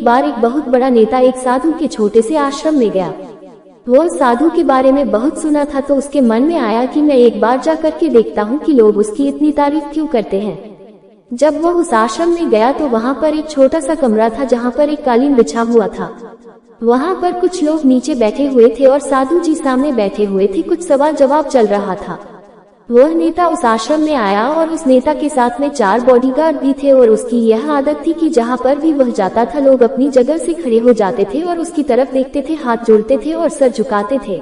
एक बार एक बहुत बड़ा नेता एक साधु के छोटे से आश्रम में गया। वो साधु के बारे में बहुत सुना था तो उसके मन में आया कि मैं एक बार जा करके देखता हूँ कि लोग उसकी इतनी तारीफ क्यों करते हैं। जब वो उस आश्रम में गया तो वहाँ पर एक छोटा सा कमरा था जहाँ पर एक कालीन बिछा हुआ था। वहाँ पर कुछ लोग नीचे बैठे हुए थे और साधु जी सामने बैठे हुए थे। कुछ सवाल जवाब चल रहा था। वह नेता उस आश्रम में आया और उस नेता के साथ में 4 बॉडीगार्ड भी थे और उसकी यह आदत थी कि जहाँ पर भी वह जाता था लोग अपनी जगह से खड़े हो जाते थे और उसकी तरफ देखते थे, हाथ जोड़ते थे और सर झुकाते थे।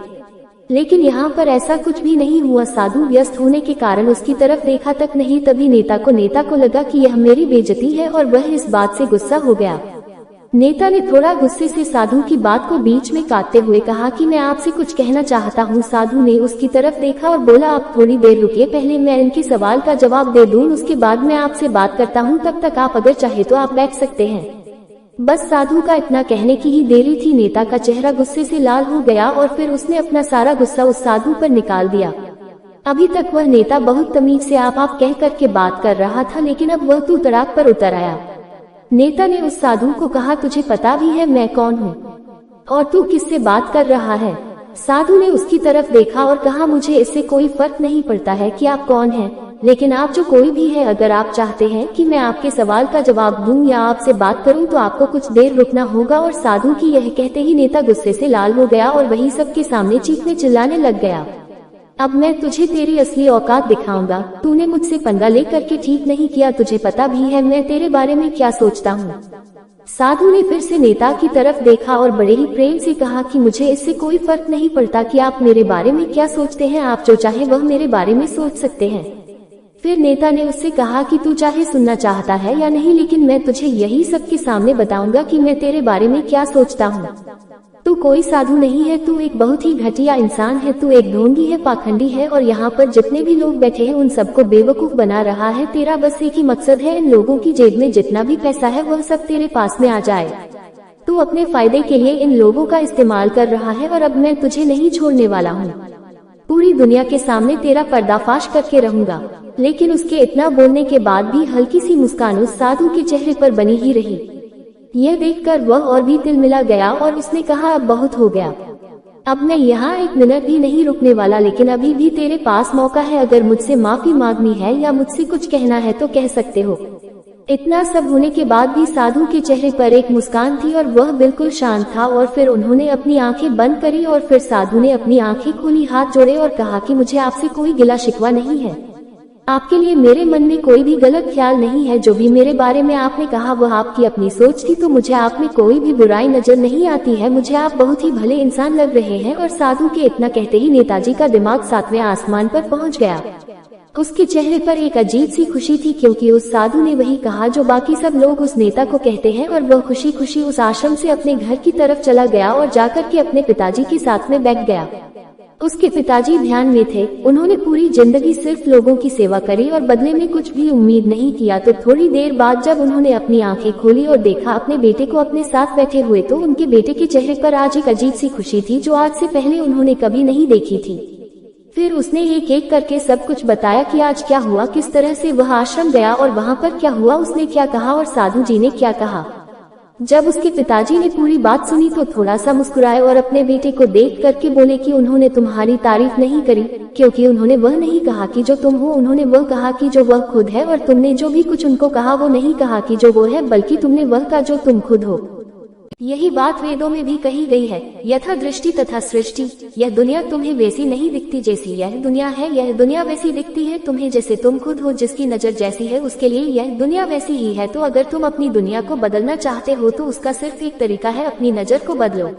लेकिन यहाँ पर ऐसा कुछ भी नहीं हुआ। साधु व्यस्त होने के कारण उसकी तरफ देखा तक नहीं। तभी नेता को लगा कि यह मेरी बेइज्जती है और वह इस बात से गुस्सा हो गया। नेता ने थोड़ा गुस्से से साधु की बात को बीच में काटते हुए कहा कि मैं आपसे कुछ कहना चाहता हूँ। साधु ने उसकी तरफ देखा और बोला, आप थोड़ी देर रुकिए, पहले मैं इनके सवाल का जवाब दे दूं, उसके बाद मैं आपसे बात करता हूँ। तब तक आप अगर चाहे तो आप बैठ सकते हैं। बस साधु का इतना कहने की ही देरी थी। नेता का चेहरा गुस्से से लाल हो गया और फिर उसने अपना सारा गुस्सा उस साधु पर निकाल दिया। अभी तक वह नेता बहुत तमीज से आप कह करके बात कर रहा था, लेकिन अब वह तू तड़ाक पर उतर आया। नेता ने उस साधु को कहा, तुझे पता भी है मैं कौन हूँ और तू किससे बात कर रहा है? साधु ने उसकी तरफ देखा और कहा, मुझे इससे कोई फर्क नहीं पड़ता है कि आप कौन हैं, लेकिन आप जो कोई भी है, अगर आप चाहते हैं कि मैं आपके सवाल का जवाब दूं या आपसे बात करूं तो आपको कुछ देर रुकना होगा। और साधु की यह कहते ही नेता गुस्से से लाल हो गया और वही सबके सामने चीखने चिल्लाने लग गया। अब मैं तुझे तेरी असली औकात दिखाऊंगा। तूने मुझसे पंगा लेकर के ठीक नहीं किया, तुझे पता भी है मैं तेरे बारे में क्या सोचता हूँ। साधु ने फिर से नेता की तरफ देखा और बड़े ही प्रेम से कहा कि मुझे इससे कोई फर्क नहीं पड़ता कि आप मेरे बारे में क्या सोचते हैं, आप जो चाहे वह मेरे बारे में सोच सकते हैं। फिर नेता ने उससे कहा कि तू चाहे सुनना चाहता है या नहीं, लेकिन मैं तुझे यही सबके सामने बताऊंगा कि मैं तेरे बारे में क्या सोचता हूँ। तू कोई साधु नहीं है, तू एक बहुत ही घटिया इंसान है, तू एक ढोंगी है, पाखंडी है और यहाँ पर जितने भी लोग बैठे हैं उन सबको बेवकूफ बना रहा है। तेरा बस एक ही मकसद है, इन लोगों की जेब में जितना भी पैसा है वह सब तेरे पास में आ जाए। तू अपने फायदे के लिए इन लोगों का इस्तेमाल कर रहा है और अब मैं तुझे नहीं छोड़ने वाला हूँ। पूरी दुनिया के सामने तेरा पर्दाफाश करके रहूंगा। लेकिन उसके इतना बोलने के बाद भी हल्की सी मुस्कान उस साधु के चेहरे पर बनी ही रही। यह देखकर वह और भी तिलमिला गया और उसने कहा, अब बहुत हो गया, अब मैं यहाँ 1 मिनट भी नहीं रुकने वाला, लेकिन अभी भी तेरे पास मौका है। अगर मुझसे माफी मांगनी है या मुझसे कुछ कहना है तो कह सकते हो। इतना सब होने के बाद भी साधु के चेहरे पर एक मुस्कान थी और वह बिल्कुल शांत था। और फिर उन्होंने अपनी आंखें बंद करी और फिर साधु ने अपनी आंखें खोली, हाथ जोड़े और कहा कि मुझे आपसे कोई गिला शिकवा नहीं है। आपके लिए मेरे मन में कोई भी गलत ख्याल नहीं है। जो भी मेरे बारे में आपने कहा वह आपकी अपनी सोच थी, तो मुझे आप में कोई भी बुराई नजर नहीं आती है। मुझे आप बहुत ही भले इंसान लग रहे हैं। और साधु के इतना कहते ही नेताजी का दिमाग 7वें आसमान पर पहुंच गया। उसके चेहरे पर एक अजीब सी खुशी थी, क्योंकि उस साधु ने वही कहा जो बाकी सब लोग उस नेता को कहते हैं। और वह खुशी खुशी उस आश्रम से अपने घर की तरफ चला गया और जाकर के अपने पिताजी के साथ में बैठ गया। उसके पिताजी ध्यान में थे। उन्होंने पूरी जिंदगी सिर्फ लोगों की सेवा करी और बदले में कुछ भी उम्मीद नहीं किया। तो थोड़ी देर बाद जब उन्होंने अपनी आंखें खोली और देखा अपने बेटे को अपने साथ बैठे हुए, तो उनके बेटे के चेहरे पर आज एक अजीब सी खुशी थी जो आज से पहले उन्होंने कभी नहीं देखी थी। फिर उसने एक एक करके सब कुछ बताया कि आज क्या हुआ, किस तरह से वह आश्रम गया और वहाँ पर क्या हुआ, उसने क्या कहा और साधु जी ने क्या कहा। जब उसके पिताजी ने पूरी बात सुनी तो थोड़ा सा मुस्कुराए और अपने बेटे को देख करके बोले कि उन्होंने तुम्हारी तारीफ नहीं करी, क्योंकि उन्होंने वह नहीं कहा कि जो तुम हो, उन्होंने वह कहा कि जो वह खुद है। और तुमने जो भी कुछ उनको कहा वो नहीं कहा कि जो वो है, बल्कि तुमने वह कहा जो तुम खुद हो। यही बात वेदों में भी कही गई है, यथा दृष्टि तथा सृष्टि। यह दुनिया तुम्हें वैसी नहीं दिखती जैसी यह दुनिया है, यह दुनिया वैसी दिखती है तुम्हें जैसे तुम खुद हो। जिसकी नजर जैसी है उसके लिए यह दुनिया वैसी ही है। तो अगर तुम अपनी दुनिया को बदलना चाहते हो तो उसका सिर्फ एक तरीका है, अपनी नजर को बदलो।